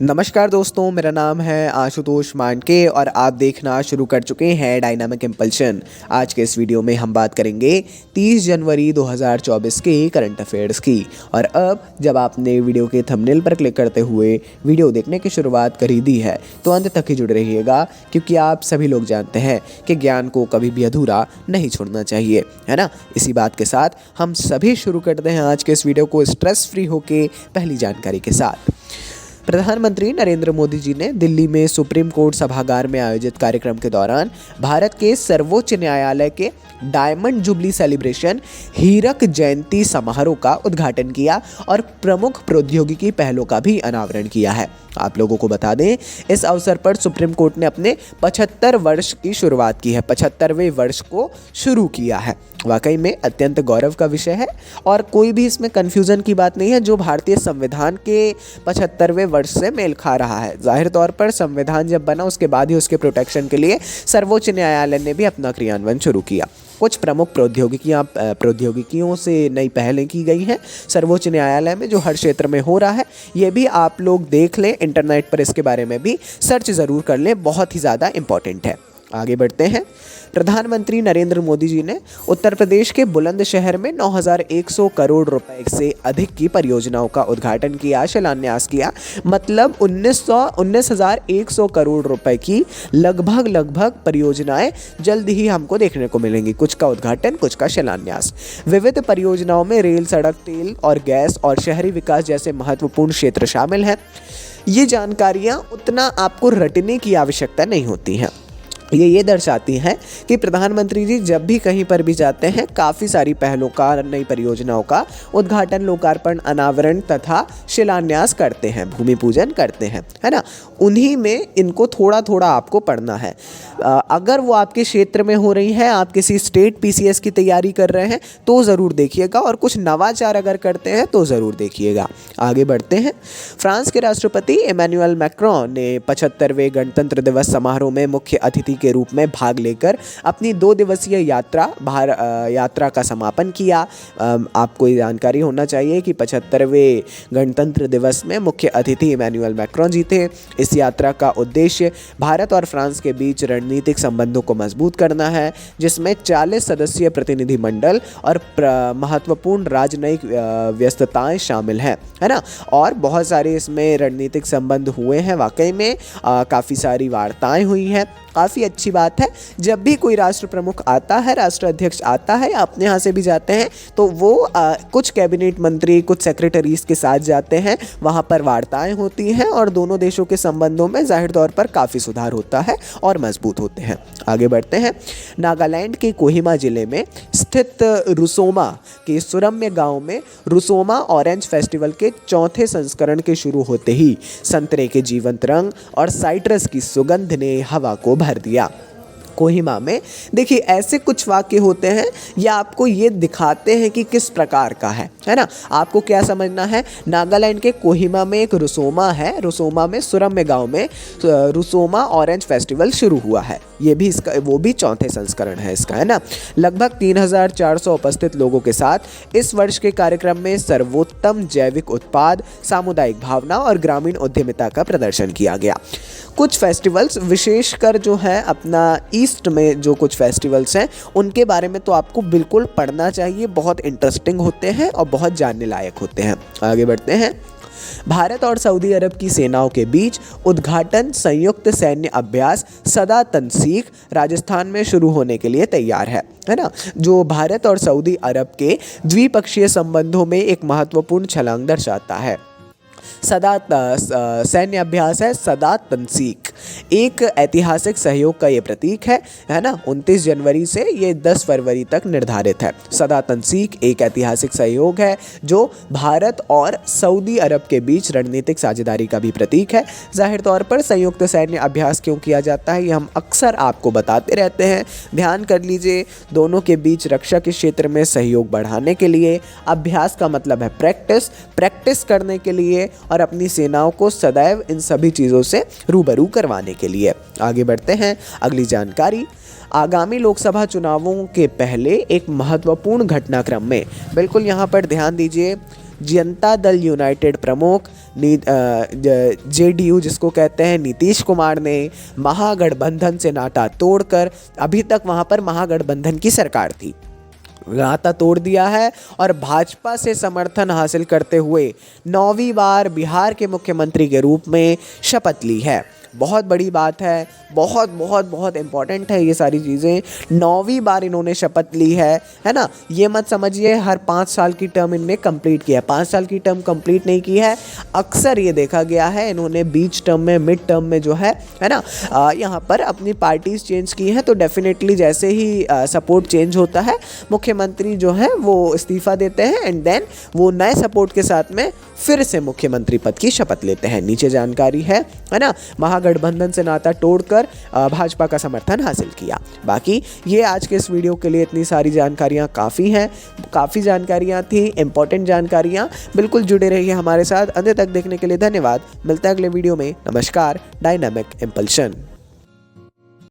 नमस्कार दोस्तों, मेरा नाम है आशुतोष मांडके और आप देखना शुरू कर चुके हैं डायनामिक इम्पल्शन। आज के इस वीडियो में हम बात करेंगे 30 जनवरी 2024 के करंट अफेयर्स की। और अब जब आपने वीडियो के थंबनेल पर क्लिक करते हुए वीडियो देखने की शुरुआत कर ही दी है तो अंत तक ही जुड़े रहिएगा, क्योंकि आप सभी लोग जानते हैं कि ज्ञान को कभी भी अधूरा नहीं छोड़ना चाहिए, है ना। इसी बात के साथ हम सभी शुरू करते हैं आज के इस वीडियो को स्ट्रेस फ्री होके पहली जानकारी के साथ। प्रधानमंत्री नरेंद्र मोदी जी ने दिल्ली में सुप्रीम कोर्ट सभागार में आयोजित कार्यक्रम के दौरान भारत के सर्वोच्च न्यायालय के डायमंड जुबली सेलिब्रेशन हीरक जयंती समारोह का उद्घाटन किया और प्रमुख प्रौद्योगिकी पहलों का भी अनावरण किया है। आप लोगों को बता दें, इस अवसर पर सुप्रीम कोर्ट ने अपने 75 वर्ष की शुरुआत की है, 75वें वर्ष को शुरू किया है। वाकई में अत्यंत गौरव का विषय है और कोई भी इसमें कन्फ्यूज़न की बात नहीं है, जो भारतीय संविधान के 75वें वर्ष से मेल खा रहा है। जाहिर तौर पर संविधान जब बना उसके बाद ही उसके प्रोटेक्शन के लिए सर्वोच्च न्यायालय ने भी अपना क्रियान्वयन शुरू किया। कुछ प्रमुख प्रौद्योगिकियों से नई पहलें की गई हैं सर्वोच्च न्यायालय में, जो हर क्षेत्र में हो रहा है। ये भी आप लोग देख लें, इंटरनेट पर इसके बारे में भी सर्च ज़रूर कर लें, बहुत ही ज़्यादा इम्पॉर्टेंट है। आगे बढ़ते हैं। प्रधानमंत्री नरेंद्र मोदी जी ने उत्तर प्रदेश के बुलंदशहर में 9,100 करोड़ रुपए से अधिक की परियोजनाओं का उद्घाटन किया, शिलान्यास किया। मतलब 19,100 करोड़ रुपए की लगभग परियोजनाएं जल्द ही हमको देखने को मिलेंगी। कुछ का उद्घाटन, कुछ का शिलान्यास। विविध परियोजनाओं में रेल, सड़क, तेल और गैस और शहरी विकास जैसे महत्वपूर्ण क्षेत्र शामिल हैं। ये जानकारियाँ उतना आपको रटने की आवश्यकता नहीं होती हैं। ये दर्शाती हैं कि प्रधानमंत्री जी जब भी कहीं पर भी जाते हैं, काफ़ी सारी पहलों का, नई परियोजनाओं का उद्घाटन, लोकार्पण, अनावरण तथा शिलान्यास करते हैं, भूमि पूजन करते हैं, है ना। उन्हीं में इनको थोड़ा थोड़ा आपको पढ़ना है। अगर वो आपके क्षेत्र में हो रही है, आप किसी स्टेट पीसीएस की तैयारी कर रहे हैं तो ज़रूर देखिएगा, और कुछ नवाचार अगर करते हैं तो ज़रूर देखिएगा। आगे बढ़ते हैं। फ्रांस के राष्ट्रपति इमैनुअल मैक्रोन ने 75वें गणतंत्र दिवस समारोह में मुख्य अतिथि के रूप में भाग लेकर अपनी 2 दिवसीय यात्रा का समापन किया। आपको ये जानकारी होना चाहिए कि 75वें गणतंत्र दिवस में मुख्य अतिथि इमैनुअल मैक्रोन जी थे। इस यात्रा का उद्देश्य भारत और फ्रांस के बीच रणनीतिक संबंधों को मजबूत करना है, जिसमें 40 सदस्यीय प्रतिनिधिमंडल और महत्वपूर्ण राजनयिक व्यस्तताएं शामिल हैं, है ना। और बहुत सारे इसमें रणनीतिक संबंध हुए हैं। वाकई में काफ़ी सारी वार्ताएं हुई हैं। काफ़ी अच्छी बात है। जब भी कोई राष्ट्र प्रमुख आता है, राष्ट्र अध्यक्ष आता है, अपने यहाँ से भी जाते हैं, तो वो कुछ कैबिनेट मंत्री, कुछ सेक्रेटरीज के साथ जाते हैं। वहाँ पर वार्ताएं होती हैं और दोनों देशों के संबंधों में जाहिर तौर पर काफ़ी सुधार होता है और मजबूत होते हैं। आगे बढ़ते हैं। नागालैंड के कोहिमा जिले में स्थित रुसोमा के सुरम्य गांव में रुसोमा ऑरेंज फेस्टिवल के 4थे संस्करण के शुरू होते ही संतरे के जीवंत रंग और साइट्रस की सुगंध ने हवा को भर दिया। कोहिमा में देखिए, ऐसे कुछ वाक्य होते हैं, या आपको ये दिखाते हैं कि किस प्रकार का है ना। आपको क्या समझना है, नागालैंड के कोहिमा में एक रुसोमा है, रुसोमा में सुरम्य गांव में रुसोमा ऑरेंज फेस्टिवल शुरू हुआ है। ये भी इसका, वो भी 4थे संस्करण है इसका, है ना। लगभग 3,400 उपस्थित लोगों के साथ इस वर्ष के कार्यक्रम में सर्वोत्तम जैविक उत्पाद, सामुदायिक भावना और ग्रामीण उद्यमिता का प्रदर्शन किया गया। कुछ फेस्टिवल्स, विशेषकर जो है अपना ईस्ट में जो कुछ फेस्टिवल्स हैं, उनके बारे में तो आपको बिल्कुल पढ़ना चाहिए। बहुत इंटरेस्टिंग होते हैं और बहुत जानने लायक होते हैं। आगे बढ़ते हैं। भारत और सऊदी अरब की सेनाओं के बीच उद्घाटन संयुक्त सैन्य अभ्यास सदा तनसीख राजस्थान में शुरू होने के लिए तैयार है ना। जो भारत और सऊदी अरब के द्विपक्षीय संबंधों में एक महत्वपूर्ण छलांग दर्शाता है। सैन्य अभ्यास है सदा तनसीख, एक ऐतिहासिक सहयोग का ये प्रतीक है ना। 29 जनवरी से ये 10 फरवरी तक निर्धारित है। सदा तनसीख एक ऐतिहासिक सहयोग है जो भारत और सऊदी अरब के बीच रणनीतिक साझेदारी का भी प्रतीक है। जाहिर तौर पर संयुक्त सैन्य अभ्यास क्यों किया जाता है, ये हम अक्सर आपको बताते रहते हैं। ध्यान कर लीजिए, दोनों के बीच रक्षा के क्षेत्र में सहयोग बढ़ाने के लिए। अभ्यास का मतलब है प्रैक्टिस करने के लिए और अपनी सेनाओं को सदैव इन सभी चीज़ों से रूबरू करवाने के लिए। आगे बढ़ते हैं। अगली जानकारी, आगामी लोकसभा चुनावों के पहले एक महत्वपूर्ण घटनाक्रम में, बिल्कुल यहाँ पर ध्यान दीजिए, जनता दल यूनाइटेड प्रमुख जेडीयू जिसको कहते हैं नीतीश कुमार ने महागठबंधन से नाता तोड़कर, अभी तक वहाँ पर महागठबंधन की सरकार थी, नाता तोड़ दिया है और भाजपा से समर्थन हासिल करते हुए 9वीं बार बिहार के मुख्यमंत्री के रूप में शपथ ली है। बहुत बड़ी बात है, बहुत बहुत बहुत इम्पॉर्टेंट है ये सारी चीज़ें। 9वीं बार इन्होंने शपथ ली है ना। ये मत समझिए हर 5 साल की टर्म इनने कंप्लीट किया है, 5 साल की टर्म कंप्लीट नहीं की है। अक्सर ये देखा गया है इन्होंने बीच टर्म में, मिड टर्म में जो है ना, यहाँ पर अपनी पार्टीज़ चेंज की हैं। तो डेफिनेटली जैसे ही सपोर्ट चेंज होता है, मुख्यमंत्री जो है वो इस्तीफ़ा देते हैं एंड देन वो नए सपोर्ट के साथ में फिर से मुख्यमंत्री पद की शपथ लेते हैं। नीचे जानकारी है ना। महागठबंधन से नाता तोड़कर भाजपा का समर्थन हासिल किया। बाकी ये आज के इस वीडियो के लिए इतनी सारी जानकारियाँ काफ़ी हैं, काफ़ी जानकारियाँ थी, इंपॉर्टेंट जानकारियाँ। बिल्कुल जुड़े रहिए हमारे साथ, अंत तक देखने के लिए धन्यवाद। मिलता है अगले वीडियो में। नमस्कार। Dynamic impulsion.